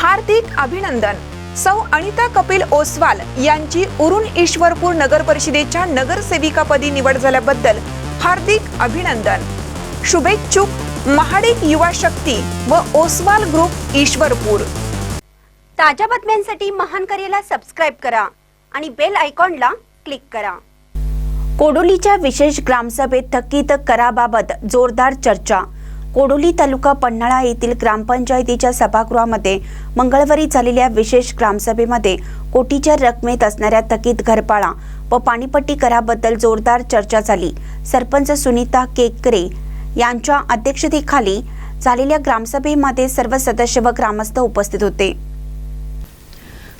हार्दिक अभिनंदन। सौ अनिता कपिल ओसवाल यांची उरुण ईश्वरपूर नगर परिषदेच्या नगरसेविकापदी निवड झाल्याबद्दल हार्दिक अभिनंदन। शुभेच्छुक महाडिक युवा शक्ती व ओसवाल ग्रुप ईश्वरपूर। ताज्या बातम्यांसाठी महान करेला सबस्क्राइब करा आणि बेल आयकॉनला क्लिक करा। कोडोलीच्या विशेष ग्रामसभेत थकीत कराबाबत जोरदार चर्चा। कोडोली तालुका पन्हाळा येथील ग्रामपंचायतीच्या सभागृहामध्ये मंगळवारी झालेल्या विशेष ग्रामसभेमध्ये कोटीच्या रकमेत असणाऱ्या थकीत घरपाळा व पाणीपट्टी कराबद्दल जोरदार चर्चा झाली। सरपंच सुनीता केकरे यांच्या अध्यक्षतेखाली झालेल्या ग्रामसभेमध्ये सर्व सदस्य व ग्रामस्थ उपस्थित होते।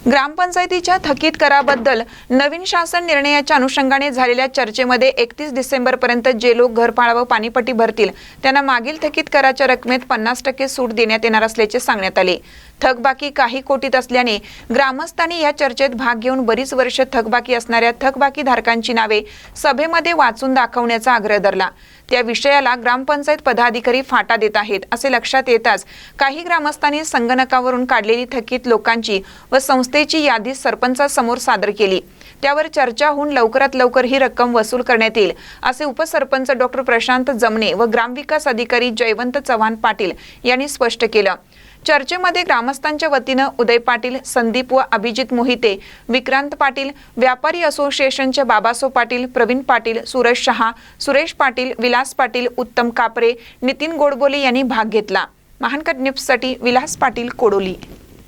ग्रामपंचायतीच्या थकीत कराबद्दल नवीन शासन निर्णयाच्या अनुषंगाने झालेल्या चर्चेमध्ये 31 डिसेंबर पर्यंत जे लोक घरपाळा व पाणीपट्टी भरतील त्यांना मागील थकीत कराच्या रकमेत 50% सूट देण्यात येणार असल्याचे सांगण्यात आले। थकबाकी काही कोटीत असल्याने ग्रामस्थांनी या चर्चेत भाग घेऊन बरीच वर्ष थकबाकी असणाऱ्या थकबाकीधारकांची नावे सभेमध्ये वाचून दाखवण्याचा आग्रह धरला। त्या विषयाला ग्रामपंचायत पदाधिकारी फाटा देत आहेत असे लक्षात येताच काही ग्रामस्थांनी संगणकावरून काढलेली थकीत लोकांची व संस्थेची यादी सरपंचासमोर सादर केली। त्यावर चर्चा होऊन लवकरात लवकर ही रक्कम वसूल करण्यात येईल असे उपसरपंच डॉक्टर प्रशांत जमणे व ग्रामविकास अधिकारी जयवंत चव्हाण पाटील यांनी स्पष्ट केलं। चर्चेमध्ये ग्रामस्थांच्या वतीने उदय पाटील, संदीप व अभिजित मोहिते, विक्रांत पाटील, व्यापारी असोसिएशनचे बाबासो पाटील, प्रवीण पाटील, सूरज शहा, सुरेश पाटील, विलास पाटील, उत्तम कापरे, नितीन गोडबोले यांनी भाग घेतला। महानकर न्यूजसाठी विलास पाटील, कोडोली।